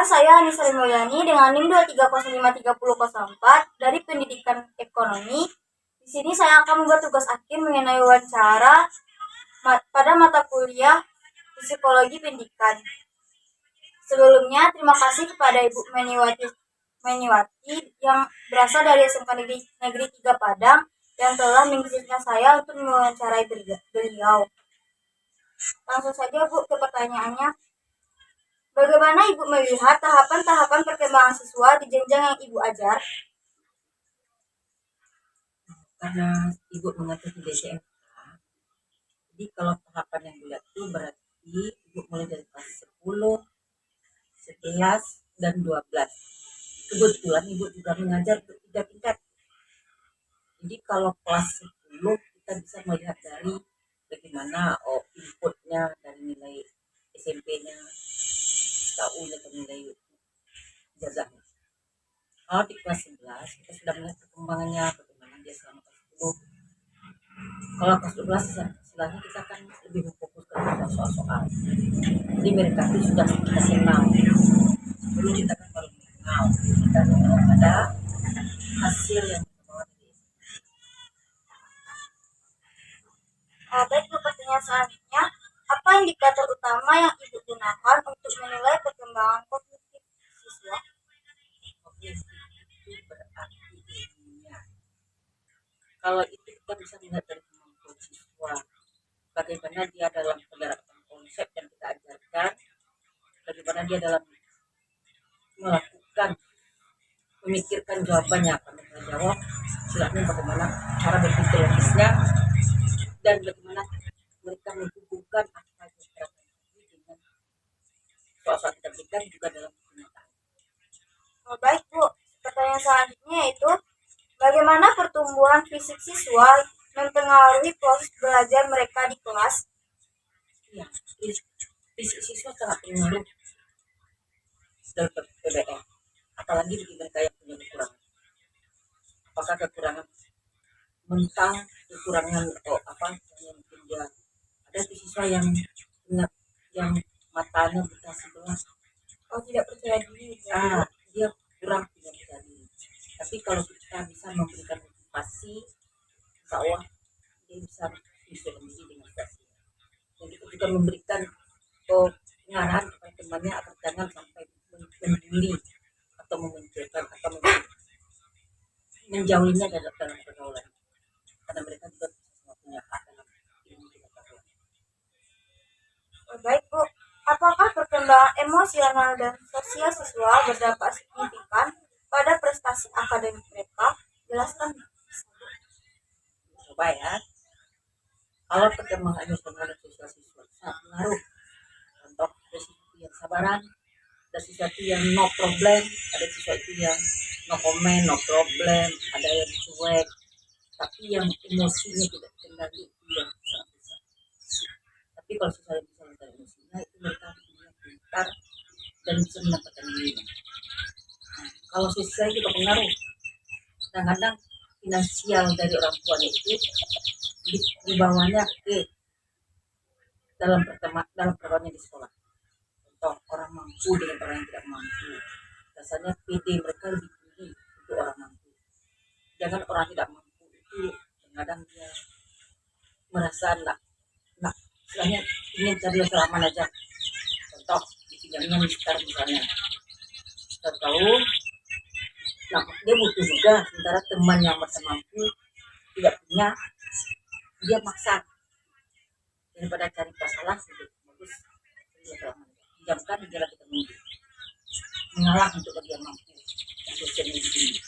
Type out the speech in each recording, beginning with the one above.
saya Anissa Mulyani dengan NIM 230533004 dari Pendidikan Ekonomi. Di sini saya akan membuat tugas akhir mengenai wawancara pada mata kuliah Psikologi Pendidikan. Sebelumnya, terima kasih kepada Ibu Meniwati yang berasal dari SMK Negeri 3 Padang yang telah mengizinkan saya untuk mewawancarai beliau. Langsung saja Bu ke pertanyaannya. Bagaimana Ibu melihat tahapan-tahapan perkembangan siswa di jenjang yang Ibu ajar? Karena Ibu mengajar di SMK, jadi kalau tahapan yang dilihat itu berarti Ibu mulai dari kelas 10, 11, dan 12. Kebetulan Ibu juga mengajar untuk 3 tingkat. Jadi kalau kelas 10 kita bisa melihat dari bagaimana inputnya dari nilai SMP-nya, SKU-nya, atau nilai ijazahnya. Kalau di kelas 11 kita sudah melihat perkembangannya, bagaimana dia selama kelas 10. Kalau kelas 12 setelahnya kita akan lebih memfokuskan pada soal-soal. Jadi mereka itu sudah kita kenal. Sebelum kita kan baru mengenal, kita mengenal pada hasil yang dibawa dari Baik Bu, pertanyaan selanjutnya, apa indikator utama yang Ibu gunakan untuk menilai perkembangan kognitif siswa? Kognitif itu berarti ilmunya. Kalau itu kita bisa melihat dari kemampuan siswa, bagaimana dia dalam penerapan konsep yang kita ajarkan, bagaimana dia dalam melakukan memikirkan jawabannya, akan menjawab silahnya bagaimana cara berpikir logisnya, dan bagaimana mereka menghubungkan apa yang kita lakukan dengan soal-soal kita berikan juga dalam kenyataan. Baik Bu, pertanyaan selanjutnya yaitu bagaimana pertumbuhan fisik siswa mempengaruhi proses belajar mereka di kelas? Ya, fisik siswa sangat pengaruh dalam PBM, apalagi bagi mereka yang punya kekurangan. Apakah kekurangan mentang, kekurangan yang mungkin dia ada siswa yang matanya buta sebelah, tidak percaya diri. Dia kurang tidak percaya diri. Tapi kalau kita bisa memberikan motivasi, insya Allah dia bisa lebih dengan motivasi. Dan kita juga memberikan pengarahan kepada temannya agar jangan sampai membuli atau memunculkan atau menjauhinya dalam pergaulan, karena mereka juga punya hak dalam ilmu pengetahuan. Baik Bu, apakah perkembangan emosional dan sosial siswa berdampak signifikan pada prestasi akademik mereka? Jelaskan. Coba ya, kalau perkembangan emosional dan sosial siswa sangat pengaruh. Contoh, ada siswa yang sabaran, ada siswa yang no problem, ada siswa yang no comment, no problem, ada yang cuek, tapi yang emosinya tidak terkendali itu yang sangat besar. Tapi kalau siswa yang bisa mengendalikan emosinya itu mereka punya pintar dan bisa mendapatkan dirinya. Kalau siswa juga pengaruh, kadang-kadang finansial dari orang tuanya itu dibawanya ke dalam pertemuan di sekolah. Contoh, orang mampu dengan orang yang tidak mampu, rasanya PD mereka lebih tinggi untuk orang mampu. Jangan orang tidak mampu itu kadang dia merasa istilahnya ingin cari yang aman aja. Contoh di bidangnya militer misalnya, kita tahu dia butuh juga, sementara teman yang merasa mampu tidak punya, dia maksa daripada cari masalah gitu. Bagus diamkan di jalan kita mengalah untuk bagian mampu yang tinggi.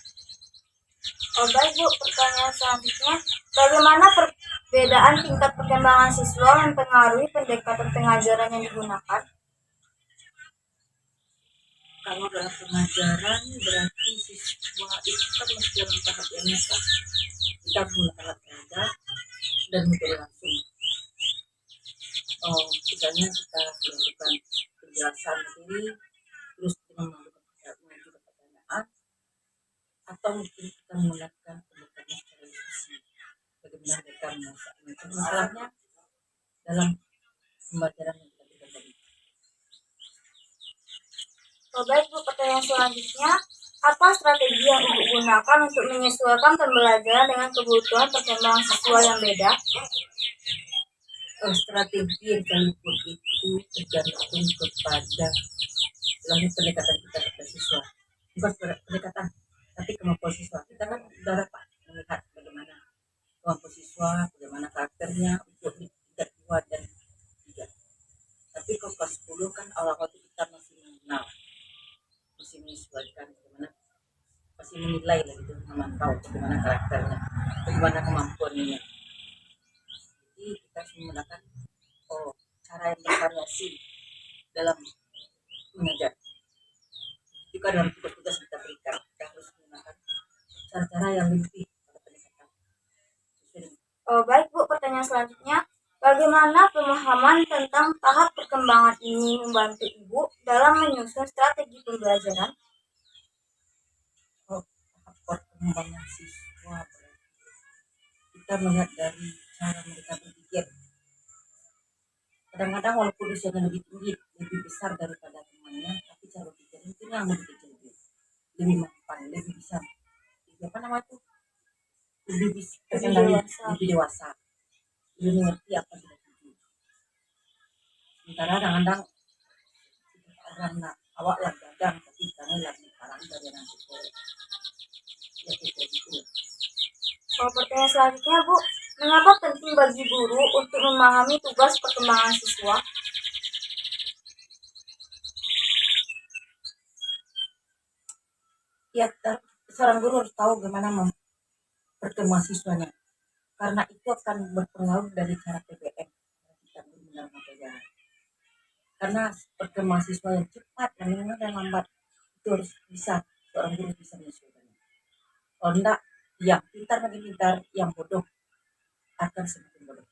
Baik Bu, pertanyaan selanjutnya, bagaimana perbedaan tingkat perkembangan siswa mempengaruhi pendekatan pengajaran yang digunakan? Kalau dalam pengajaran berarti siswa itu kan masih dalam tahap yang nyata. Kita menggunakan alat peraga dan metode langsung. Misalnya kita melakukan penjelasan materi, terus kita mengajukan pertanyaan, atau mungkin kita menggunakan pendekatan secara diskusi. Bagaimana mereka menyelesaikan masalahnya dalam pembelajaran yang kita berikan tadi. Oh, baik Bu, pertanyaan selanjutnya, apa strategi yang Ibu gunakan untuk menyesuaikan pembelajaran dengan kebutuhan perkembangan siswa yang beda? Strategi yang kami buat itu tergantung kepada langkah pendekatan kita kepada siswa, bukan pendekatan tapi kemampuan siswa. Kita kan sudah dapat melihat bagaimana kemampuan siswa, bagaimana karakternya untuk di tingkat 2 dan 3. Tapi kalau kelas 10 kan awal-awal itu kita masih mengenal, masih menyesuaikan bagaimana, masih menilai lah gitu, memantau bagaimana karakternya, bagaimana kemampuannya. Jadi kita harus menggunakan cara yang bervariasi dalam mengajar. Juga dalam tugas-tugas yang kita berikan, kita harus menggunakan cara-cara yang lebih pada pendekatan. Oh, baik Bu, pertanyaan selanjutnya, bagaimana pemahaman tentang tahap perkembangan ini membantu Ibu dalam menyusun strategi pembelajaran? Tahap perkembangan siswa, kita melihat dari cara mereka berpikir. Kadang-kadang walaupun usianya lebih tinggi, lebih besar daripada temannya, tapi cara berpikirnya itu yang lebih kecil, lebih mapan, lebih bisa, apa nama itu, lebih bisa terkendali, lebih dewasa, lebih mengerti apa yang kita tuju. Sementara kadang-kadang karena awak lah dagang, tapi kami lagi parang dari nanti sore. Ya kita gitu. Oh, pertanyaan selanjutnya Bu, mengapa penting bagi guru untuk memahami tugas perkembangan siswa? Ya, seorang guru harus tahu bagaimana perkembangan siswanya, karena itu akan berpengaruh dari cara PPM kita dalam pelajaran. Karena perkembangan siswa yang cepat dan yang lambat itu harus bisa seorang guru bisa menyesuaikannya. Kalau tidak, yang pintar makin pintar, yang bodoh akan semakin bodoh.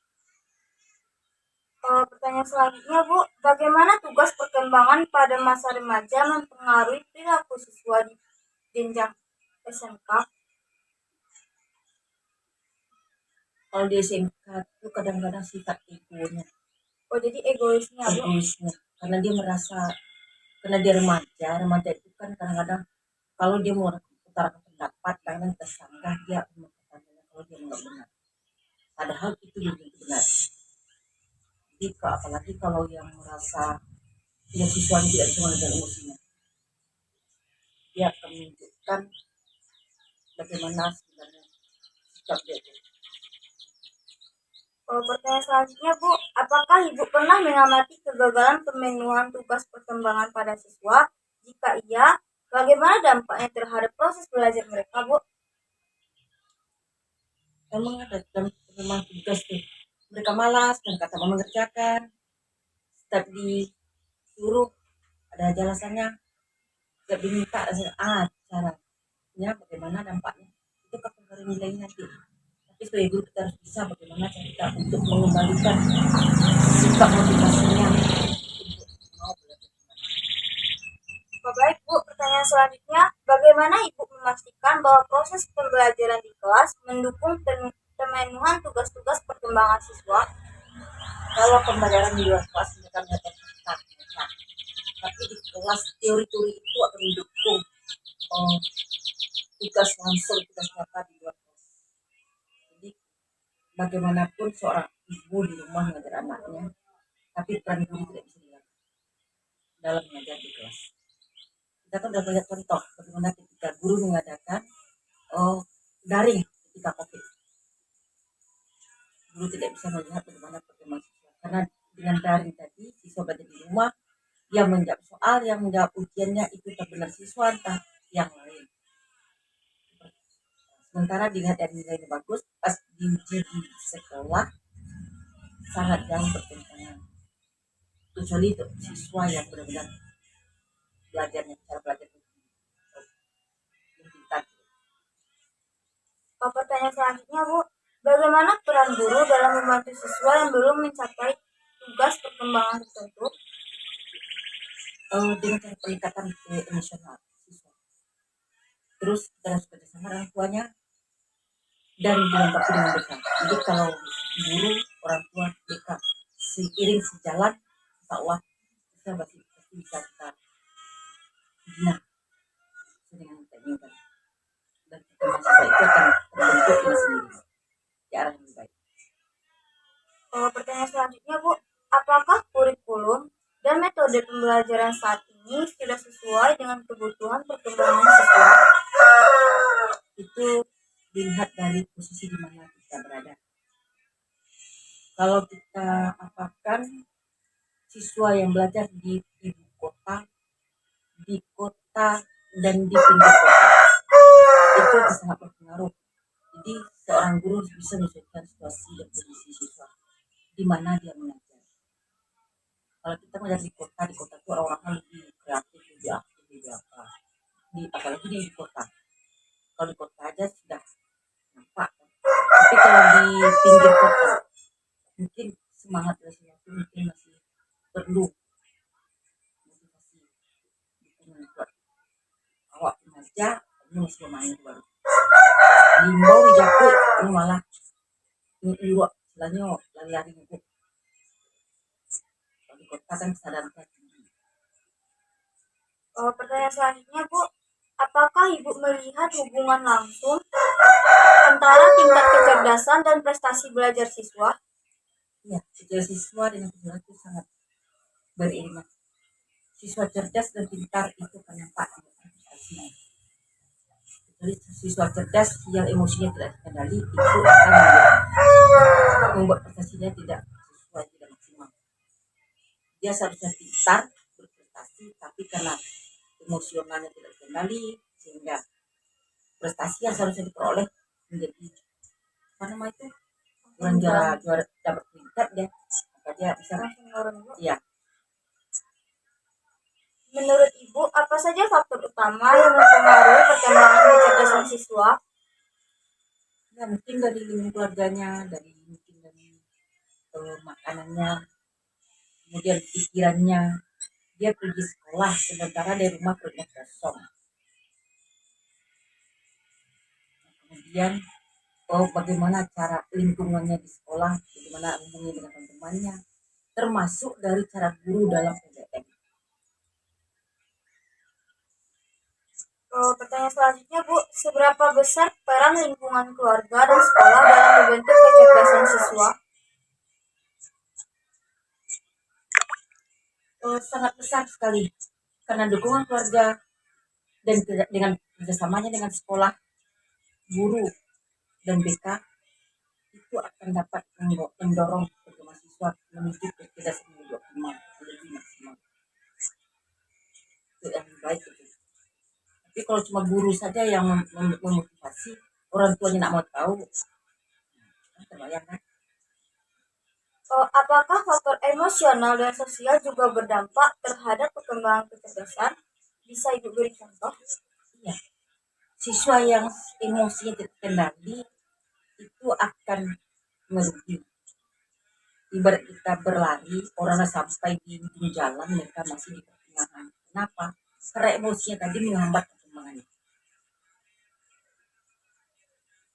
Pertanyaan selanjutnya Bu, bagaimana tugas perkembangan pada masa remaja mempengaruhi perilaku siswa di jenjang SMK? Kalau di SMK itu kadang-kadang sifat egonya. Oh, jadi egoisnya Bu? Egoisnya, karena dia merasa, karena dia remaja itu kan kadang-kadang kalau dia mau utarakan pendapat, kadang tersanggah dia mengatakannya kalau dia nggak benar. Padahal itu belum tentu benar. Jadi apalagi kalau yang merasa yang siswanya tidak bisa mengendalikan emosinya, dia akan menunjukkan bagaimana sebenarnya sikap dia itu. Pertanyaan selanjutnya Bu, apakah Ibu pernah mengamati kegagalan pemenuhan tugas perkembangan pada siswa? Jika iya, bagaimana dampaknya terhadap proses belajar mereka Bu? Memang ada dalam memang tugas tuh, mereka malas dan kata mau mengerjakan, setiap disuruh ada alasannya, setiap diminta caranya bagaimana dampaknya itu akan dari nilai nanti. Tapi sebagai guru kita harus bisa bagaimana cara kita untuk mengembalikan sikap motivasinya untuk mau belajar. Baik Bu, pertanyaan selanjutnya, bagaimana Ibu memastikan bahwa proses pembelajaran di kelas mendukung pemenuhan tugas-tugas perkembangan siswa? Kalau pembelajaran di luar kelas mereka melihat tapi di kelas teori-teori itu akan mendukung tugas langsung, tugas nyata di luar kelas. Jadi bagaimanapun seorang ibu di rumah mengajar anaknya, tapi peran guru tidak bisa dilakukan dalam mengajar di kelas. Kita kan sudah melihat contoh bagaimana ketika guru mengadakan daring ketika COVID. Guru tidak bisa melihat bagaimana perkembangan siswa, karena dengan daring tadi siswa belajar di rumah, yang menjawab soal, yang menjawab ujiannya itu terbenar siswa entah yang lain. Sementara dilihat dari nilainya bagus, pas diuji di sekolah sangat jauh bertentangan. Kecuali itu siswa yang benar-benar belajarnya, cara belajar itu pintar. Pertanyaan selanjutnya Bu, bagaimana peran guru dalam membantu siswa yang belum mencapai tugas perkembangan tertentu? Dengan cara peningkatan emosional siswa. Terus kita harus bekerjasama orang tuanya dan dilengkapi dengan BK. Jadi kalau guru, orang tua, BK seiring sejalan, insya Allah kita pasti bisa kita Pertanyaan selanjutnya, Bu, apakah kurikulum dan metode pembelajaran saat ini sudah sesuai dengan kebutuhan perkembangan siswa? Itu dilihat dari posisi di mana kita berada. Kalau kita apakan siswa yang belajar di ibu kota, di kota, dan di pinggir kota, itu sangat berpengaruh. Jadi seorang guru bisa menyesuaikan situasi dan kondisi siswa di mana dia mengajar. Kalau kita mengajar di kota itu orang-orang lebih kreatif, lebih aktif, lebih apa. Apalagi di kota. Kalau di kota aja sudah nampak. Tapi kalau di pinggir kota, mungkin semangat belajar itu mungkin masih perlu motivasi dukungan buat awak remaja. Ini masih pemain baru. Limbau di Jaku ini malah ini istilahnya lari-lari ngumpul. Kalau di kota kan kesadaran tinggi. Pertanyaan selanjutnya, Bu, apakah Ibu melihat hubungan langsung antara tingkat kecerdasan dan prestasi belajar siswa? Ya, sejauh siswa dengan kecerdasan itu sangat beriringan. Siswa cerdas dan pintar itu akan nampak di prestasinya. Jadi siswa cerdas yang emosinya tidak terkendali itu akan membuat prestasinya tidak sesuai, tidak maksimal. Dia seharusnya pintar berprestasi, tapi karena emosionalnya tidak terkendali sehingga prestasi yang seharusnya diperoleh menjadi apa nama itu bukan juara dapat peringkat dia, maka dia bisa ya. Menurut Ibu, apa saja faktor utama yang mempengaruhi perkembangan kecerdasan siswa? Ya mungkin dari lingkungan keluarganya, mungkin dari makanannya, kemudian pikirannya. Dia pergi sekolah sementara di rumah perutnya kosong. Kemudian bagaimana cara lingkungannya di sekolah, bagaimana hubungannya dengan teman-temannya, termasuk dari cara guru dalam PTM. Pertanyaan selanjutnya, Bu, seberapa besar peran lingkungan keluarga dan sekolah dalam membentuk kecerdasan siswa? Sangat besar sekali karena dukungan keluarga dan dengan kerjasamanya dengan sekolah, guru, dan BK itu akan dapat mendorong perkembangan siswa menuju kecerdasan yang lebih maksimal. Itu yang baik itu. Tapi kalau cuma guru saja yang memotivasi, orang tuanya tidak mau tahu, terbayang kan? Apakah faktor emosional dan sosial juga berdampak terhadap perkembangan kecerdasan? Bisa Ibu beri contoh? Iya. Siswa yang emosinya terkendali itu akan merugi. Ibarat kita berlari, orang sampai di ujung jalan mereka masih di pertengahan. Kenapa? Karena emosinya tadi menghambat perkembangannya.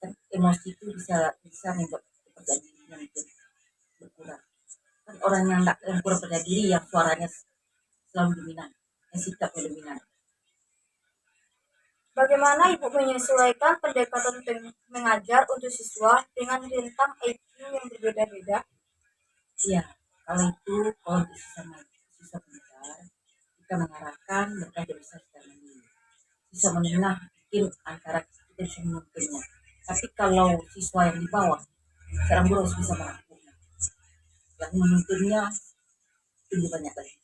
Dan emosi itu bisa membuat kepercayaan dirinya menjadi berkurang. Kan orang yang kurang percaya diri yang suaranya selalu dominan, yang sikapnya dominan. Bagaimana Ibu menyesuaikan pendekatan mengajar untuk siswa dengan rentang IQ yang berbeda-beda? Ya, kalau siswa pintar, kita mengarahkan mereka bisa secara mandiri. Siswa menengah mungkin antara kita bisa menuntunnya. Tapi kalau siswa yang di bawah, seorang guru harus bisa merangkulnya. Yang menuntunnya lebih banyak lagi.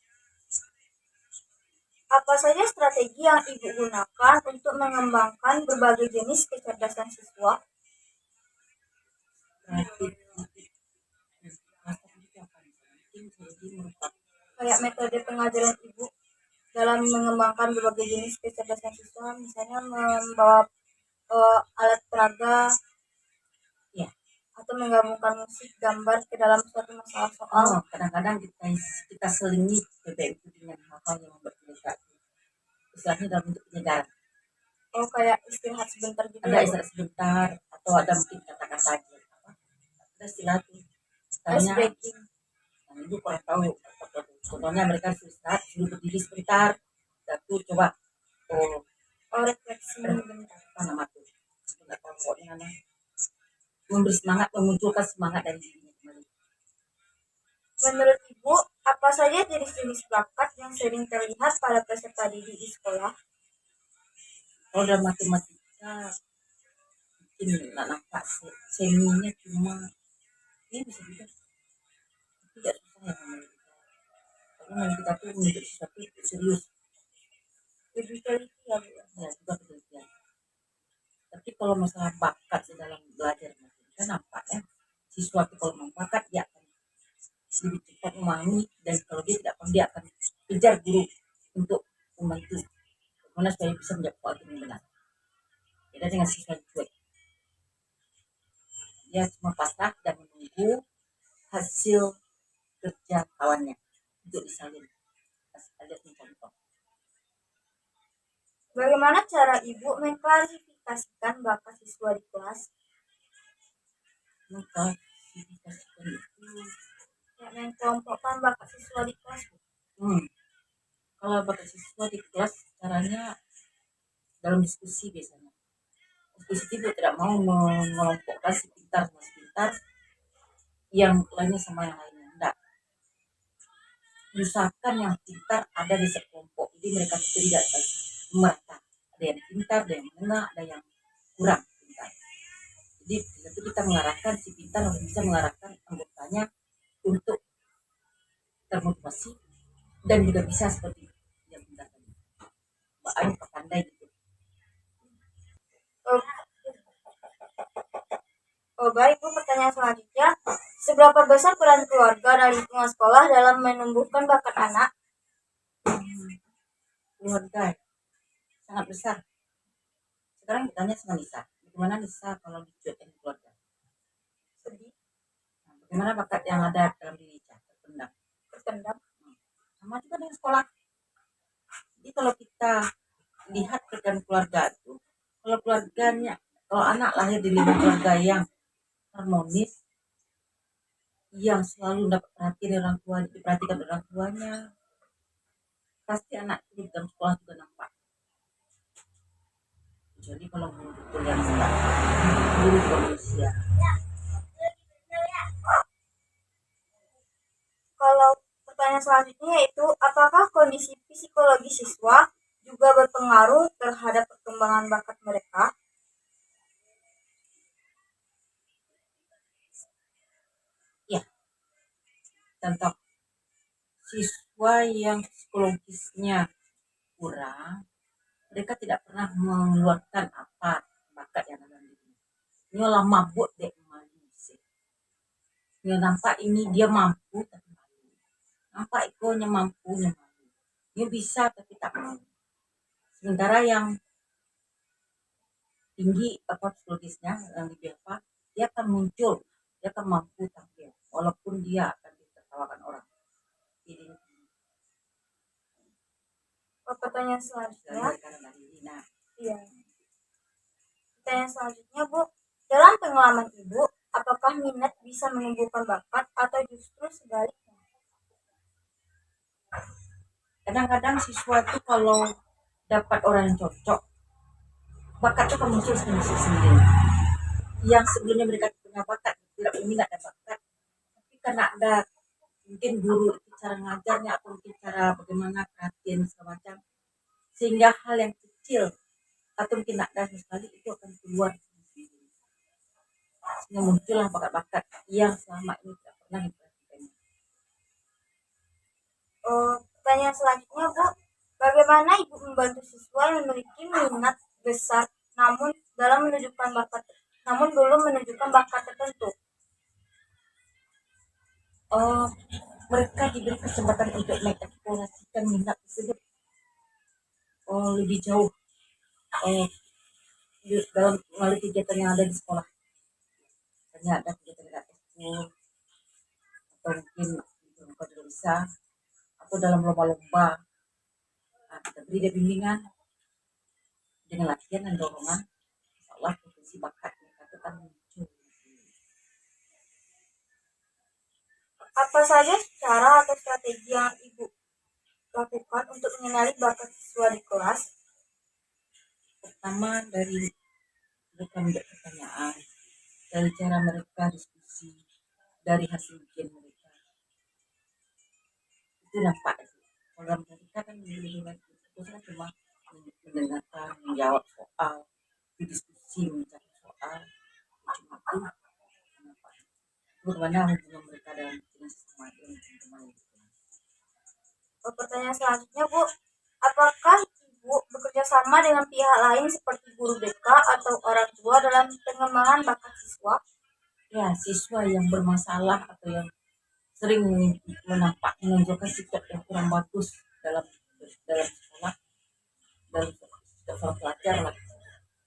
Apa saja strategi yang Ibu gunakan untuk mengembangkan berbagai jenis kecerdasan siswa? Kayak metode pengajaran Ibu dalam mengembangkan berbagai jenis kecerdasan siswa, misalnya membawa alat peraga, ya, atau menggabungkan musik, gambar ke dalam suatu masalah soal. Kadang-kadang kita selingi PPM itu dengan hal-hal yang membuat mereka istilahnya dalam bentuk penyegaran. Kayak istirahat sebentar gitu. Ada istirahat sebentar atau ada mungkin kata-kata aja. Ada istilah tuh. Ice breaking. Yang itu kurang tahu. Contohnya mereka istirahat, suruh berdiri sebentar. Satu coba. Refleksi sebentar. Apa nama tuh? Nggak tahu pokoknya. Memberi semangat, memunculkan semangat dari dirinya kembali. Menurut Ibu, apa saja jenis-jenis bakat yang sering terlihat pada peserta didik di sekolah? Kalau dalam matematika mungkin nggak nampak seminya cuma ini bisa juga tidak susah ya namanya karena kita tuh menuntut sesuatu itu serius Lebih teliti ya, Bu. ya juga penelitian. Tapi kalau masalah bakat di dalam belajar matematika nampaknya siswa itu kalau memang bakat dia akan lebih cepat memahami dan kalau dia tidak paham dia akan kejar guru untuk membantu bagaimana supaya bisa menjawab soal dengan benar. Beda dengan siswa yang cuek, dia cuma pasrah dan menunggu hasil kerja kawannya untuk disalin. Alias mencontoh. Bagaimana cara Ibu mengklarifikasikan bakat siswa di kelas? Mengklarifikasikan itu Ya, mengkelompokkan bakat siswa di kelas, Bu. Kalau bakat siswa di kelas caranya dalam diskusi biasanya. Diskusi itu tidak mau mengelompokkan si pintar sama si pintar, yang lainnya sama yang lainnya. Enggak. Usahakan yang pintar ada di sekelompok. Jadi mereka tidak merata. Ada yang pintar, ada yang menengah, ada yang kurang pintar. Jadi itu kita mengarahkan si pintar harus bisa mengarahkan anggotanya untuk termotivasi dan juga bisa seperti yang pintar tadi. Mbak Ayu pandai gitu. Oh, oh baik, Bu. Pertanyaan selanjutnya, seberapa besar peran keluarga dan lingkungan sekolah dalam menumbuhkan bakat anak? Keluarga sangat besar. Sekarang ditanya sama Nisa, bagaimana Nisa kalau dicuekin keluarga? Sedih, Bagaimana bakat yang ada dalam diri Nisa terpendam? terpendam. Sama juga dengan sekolah. Jadi kalau kita lihat rekan keluarga itu, kalau keluarganya, kalau anak lahir di lingkungan keluarga yang harmonis, yang selalu dapat perhatian orang tua, diperhatikan orang tuanya, pasti anak itu di dalam sekolah juga nampak. Jadi kalau guru betul yang enggak, guru manusia. Kalau pertanyaan selanjutnya yaitu, apakah kondisi psikologi siswa juga berpengaruh terhadap perkembangan bakat mereka? Ya, contoh siswa yang psikologisnya kurang, mereka tidak pernah mengeluarkan apa bakat yang ada di diri. Ini olah mabuk deh malu sih. Dia nampak ini dia mampu tapi malu. Nampak ikonya mampunya malu. Dia bisa tapi tak mau. Sementara yang tinggi apa psikologisnya yang lebih apa, dia akan muncul, dia akan mampu tampil, walaupun dia akan ditertawakan orang. Jadi Pertanyaan selanjutnya, nah, iya. Pertanyaan selanjutnya, Bu, dalam pengalaman Ibu, apakah minat bisa menumbuhkan bakat atau justru sebaliknya? kadang-kadang siswa itu kalau dapat orang yang cocok, bakat itu akan muncul sendiri. Yang sebelumnya mereka punya bakat, tidak minat dan bakat, tapi karena ada mungkin guru itu cara ngajarnya atau mungkin cara bagaimana perhatian segala macam, sehingga hal yang kecil atau mungkin tidak ada sama sekali itu akan keluar sendiri. Sehingga muncullah bakat-bakat yang selama ini tidak pernah diperhatikan. Pertanyaan selanjutnya, Bu, bagaimana Ibu membantu siswa yang memiliki minat besar namun belum menunjukkan bakat tertentu? Mereka diberi kesempatan untuk mengeksplorasikan minat tersebut lebih jauh dalam melalui kegiatan yang ada di sekolah. Misalnya ada kegiatan ekskul atau mungkin kalau bisa atau dalam lomba-lomba. Nah, kita beri dia bimbingan dengan latihan dan dorongan, insya Allah potensi bakat mereka itu akan muncul. Apa saja cara atau strategi yang Ibu lakukan untuk mengenali bakat siswa di kelas? Pertama dari mereka membuat pertanyaan, dari cara mereka diskusi, dari hasil ujian mereka. Itu nampak sih. Kalau dalam matematika kan itu kan cuma mendengarkan, menjawab soal, berdiskusi, mencari soal, cuma itu nampak. Bagaimana hubungan mereka dengan sistem teman-teman itu. Pertanyaan selanjutnya, Bu, apakah Ibu bekerja sama dengan pihak lain seperti guru BK atau orang tua dalam pengembangan bakat siswa? Ya, siswa yang bermasalah atau yang sering menunjukkan sikap yang kurang bagus dalam dalam sekolah, dalam sekolah pelajar lah,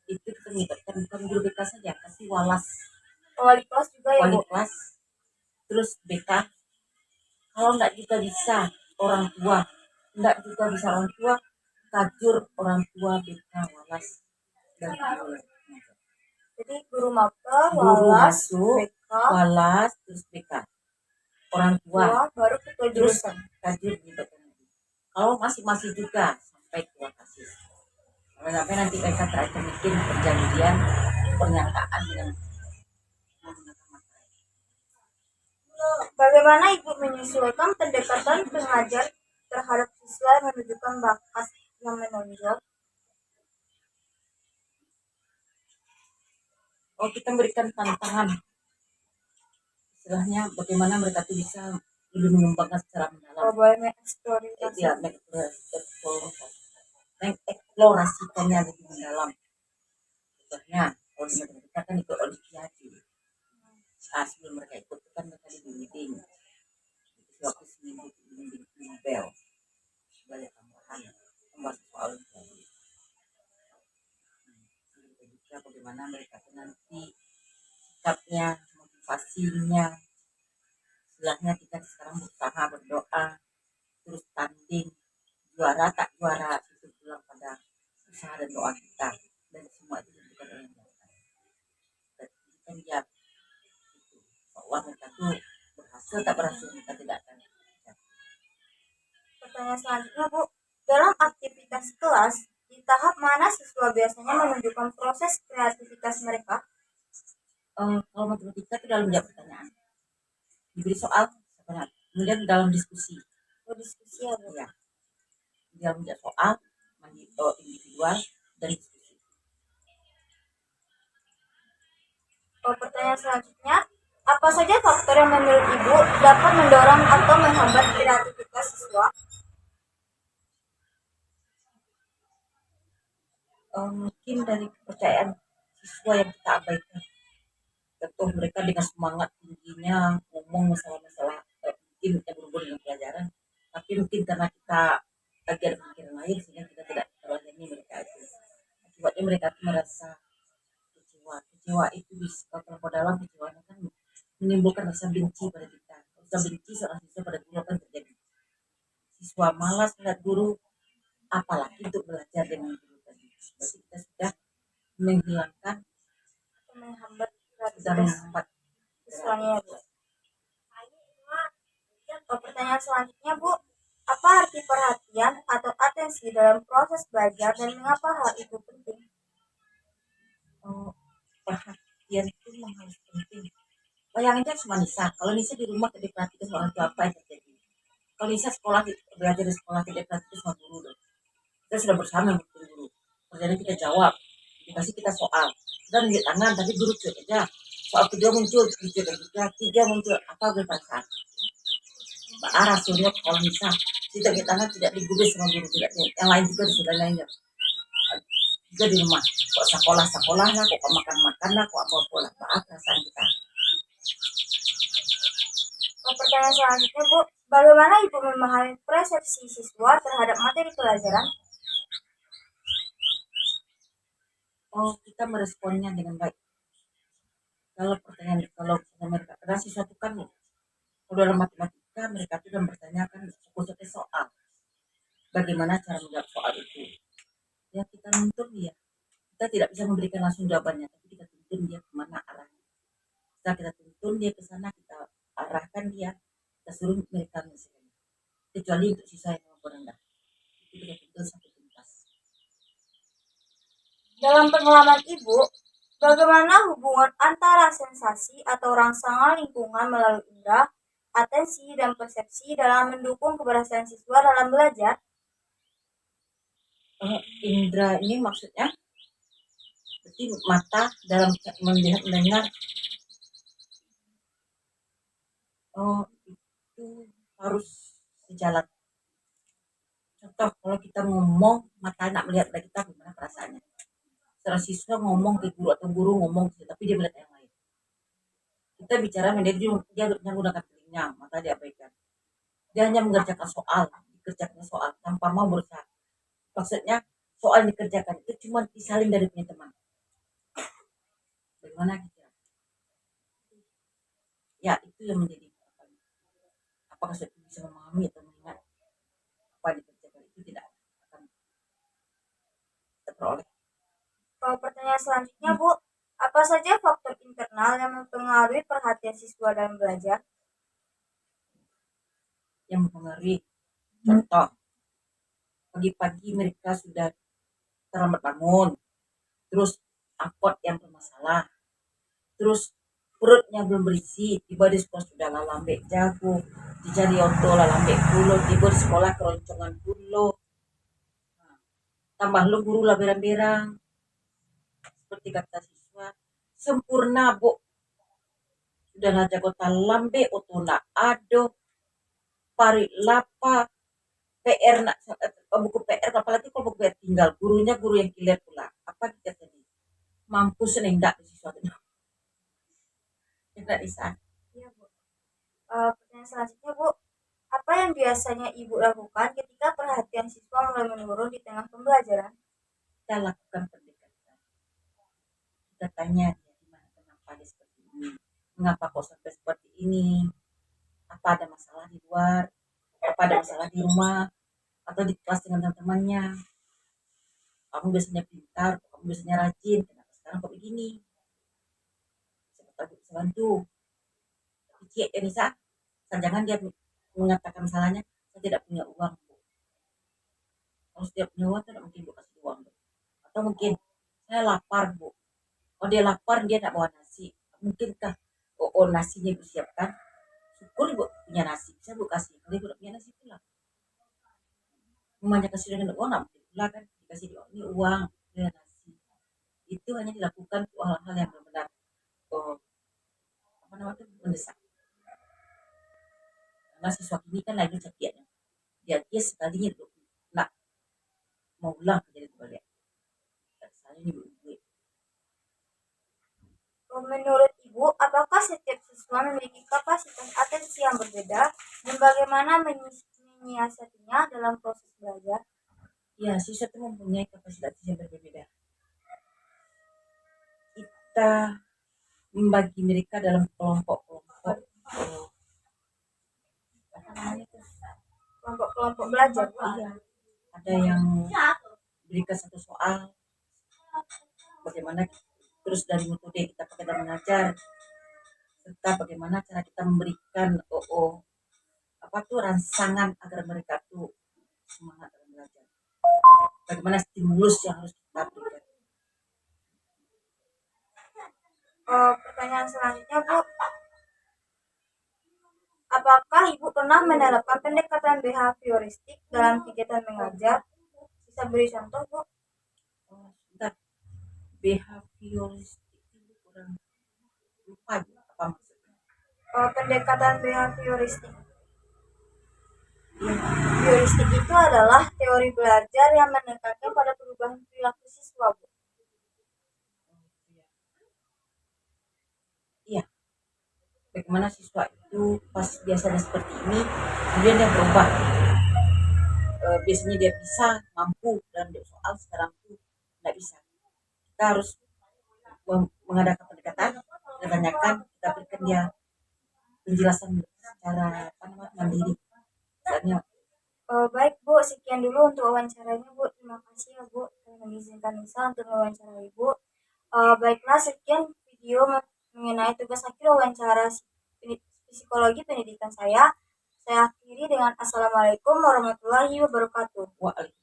itu kita melibatkan bukan guru BK saja, kasih walas, Wali kelas juga ya, wali Bu? kelas, terus BK. Kalau enggak juga bisa orang tua, enggak juga bisa orang tua, tajur orang tua, BK, walas, dan guru. Jadi guru maba, Guru walas, masuk, BK, walas, terus BK, orang tua, tua, baru ketua terus jurusan. tajur gitu. Kalau masih juga sampai ketua kasis. Kalau sampai nanti mereka terakhir bikin perjanjian pernyataan dengan menggunakan materai. Bagaimana Ibu menyesuaikan pendekatan pengajar terhadap siswa yang menunjukkan bakat yang menonjol? Oh, kita berikan tantangan, istilahnya bagaimana mereka tuh bisa lebih mengembangkan secara mendalam. Oh, boleh mengeksplorasi. Ya, mengeksplorasikannya lebih mendalam. Contohnya, kalau di mereka kan ikut olimpiade. Sebelum mereka ikut kan mereka dibimbing. Waktu seminggu dibimbing Nobel sebagai tambahan membahas soal olimpiade. Juga bagaimana mereka tuh nanti sikapnya, motivasinya. Istilahnya kita sekarang berusaha berdoa, terus tanding, juara tak juara itu pulang pada usaha dan doa kita, dan semua itu bukan oleh mereka. Dan kita lihat itu bahwa mereka tuh berhasil tak berhasil kita tidak akan. Pertanyaan selanjutnya, Bu, dalam aktivitas kelas, di tahap mana siswa biasanya menunjukkan proses kreativitas mereka? Kalau matematika itu dalam menjawab pertanyaan, diberi soal sebenarnya, kemudian dalam diskusi. Diskusi ya, Bu? Ya, dalam menjawab soal individual dan diskusi. Pertanyaan selanjutnya, apa saja faktor yang menurut Ibu dapat mendorong atau menghambat kreativitas siswa? Mungkin dari kepercayaan siswa yang kita abaikan. Contoh mereka dengan semangat tingginya ngomong masalah-masalah mungkin yang berhubungan dengan pelajaran, tapi mungkin karena kita lagi ada pikiran lain sehingga kita tidak terlayani mereka itu. Akibatnya mereka merasa kecewa. Kecewa itu bisa kalau dalam kecewanya kan menimbulkan rasa benci pada kita. Rasa benci seorang siswa pada guru akan terjadi. Siswa malas melihat guru, apalagi untuk belajar dengan guru tadi. Berarti kita sudah menghilangkan, Menghambat sudah kreativitas menghambat siswanya ya, Bu? Pertanyaan selanjutnya, Bu, apa arti perhatian atau atensi dalam proses belajar dan mengapa hal itu penting? Perhatian itu memang harus penting. Bayangin aja sama Nisa, kalau Nisa di rumah tidak perhatikan soal itu apa yang terjadi. Kalau Nisa sekolah belajar di sekolah tidak perhatikan sama guru, kita sudah bersama dengan guru. Kerjanya kita jawab, dikasih kita soal, kita nunjuk tangan tapi guru cuek aja. Soal kedua muncul, tiga muncul, apa berperasaan? Arah sunyot kalau Nisa kita nunjuk tangan tidak digubris sama guru, tidak yang lain juga sudah lainnya. Juga di rumah, kok sekolah lah, kok makan lah, kok apa lah, apa perasaan kita. Pertanyaan selanjutnya, Bu, bagaimana Ibu memahami persepsi siswa terhadap materi pelajaran? Kita meresponnya dengan baik. Kalau mereka, karena siswa itu kan kalau dalam matematika mereka itu dan bertanyakan fokusnya soal, bagaimana cara menjawab soal itu. Ya kita nuntun dia. Kita tidak bisa memberikan langsung jawabannya, tapi kita tuntun dia kemana arahnya. Setelah kita tuntun dia ke sana, kita arahkan dia, kita suruh mereka menyelesaikan. Kecuali untuk siswa yang mampu rendah, itu kita tuntun sampai tuntas. Dalam pengalaman Ibu, bagaimana hubungan antara sensasi atau rangsangan lingkungan melalui indera atensi, dan persepsi dalam mendukung keberhasilan siswa dalam belajar. Indra ini maksudnya berarti mata dalam melihat mendengar. Oh, itu harus sejalan. Contoh kalau kita ngomong mata nak melihat kita gimana perasaannya. Secara siswa ngomong ke guru atau guru ngomong tapi dia melihat yang lain. Kita bicara dia menggunakan telinga, mata diabaikan. Dia hanya mengerjakan soal, dikerjakan soal tanpa mau berusaha. Maksudnya soal dikerjakan itu cuma disalin dari punya teman. Bagaimana kita? Ya itu yang menjadi apakah saya bisa memahami atau mengingat apa dikerjakan itu tidak akan terperoleh. Pertanyaan selanjutnya, Bu, apa saja faktor internal yang mempengaruhi perhatian siswa dalam belajar? Yang mempengaruhi, contoh pagi-pagi mereka sudah terlambat bangun, terus angkot yang bermasalah, terus perutnya belum berisi, tiba di sekolah sudah lalambek jago, dijadi oto lalambek pulo, tiba di sekolah keroncongan pulo, tambah lu guru lah berang-berang, seperti kata siswa, sempurna bu, sudah jago talambe oto na ado, pari lapa, PR nak buku PR, apalagi kalau buku PR tinggal, gurunya guru yang kiler pula, apa kita tadi, mampus nendak di siswa itu. Tidak bisa. Iya, Bu. Pertanyaan selanjutnya, Bu, apa yang biasanya Ibu lakukan ketika perhatian siswa mulai menurun di tengah pembelajaran? Kita lakukan pendekatan. Kita tanya dia gimana, kenapa dia seperti ini, mengapa kok sampai seperti ini, apa ada masalah di luar, apa ada masalah di rumah, atau di kelas dengan teman-temannya. Kamu biasanya pintar, kamu biasanya rajin, kenapa sekarang kok begini? Siapa tahu bisa bantu. Tapi Cie, Enisa, jangan dia mengatakan salahnya, saya tidak punya uang. Kalau dia punya uang, tidak mungkin bu kasih uang. Atau mungkin, saya lapar bu. Kalau dia lapar, dia tidak bawa nasi. Mungkinkah nasinya ibu siapkan? Syukur ibu punya nasi, bisa bu kasih. Kalau ibu tidak punya nasi pula. Mamanya kasih dengan uang, tidak mungkin pula kan. Dikasih ini uang, dia nasi. Itu hanya dilakukan hal-hal yang benar-benar apa namanya mendesak. Karena siswa ini kan lagi cakiannya. Dia sekalinya itu nak mau ulang jadi balik. Saya ini Menurut Ibu, apakah setiap siswa memiliki kapasitas atensi yang berbeda dan bagaimana menyiasatinya dalam proses belajar? Ya, siswa itu mempunyai kapasitas yang berbeda. Kita membagi mereka dalam kelompok-kelompok Kelompok-kelompok belajar. Iya. Ada yang berikan satu soal, bagaimana terus dari metode kita pakai dalam mengajar, serta bagaimana cara kita memberikan apa tuh rangsangan agar mereka tuh semangat dalam belajar. Bagaimana stimulus yang harus kita berikan. Pertanyaan selanjutnya, Bu, apakah Ibu pernah menerapkan pendekatan behavioristik dalam kegiatan mengajar? Bisa beri contoh, Bu? Sebentar. Behavioristik itu kurang lupa apa maksudnya. Pendekatan behavioristik. Behavioristik itu adalah teori belajar yang menekankan pada perubahan perilaku siswa, Bu. Iya. Bagaimana siswa itu pas biasanya seperti ini, kemudian dia berubah. Biasanya dia bisa, mampu, dan soal sekarang itu tidak bisa. Kita harus mengadakan pendekatan, kita tanyakan, kita berikan dia penjelasan secara mandiri. Misalnya, Baik Bu, sekian dulu untuk wawancaranya Bu. Terima kasih ya Bu telah mengizinkan Nisa untuk mewawancarai Bu. Baiklah, sekian video mengenai tugas akhir wawancara psikologi pendidikan saya. Saya akhiri dengan Assalamualaikum warahmatullahi wabarakatuh. waalaikumsalam.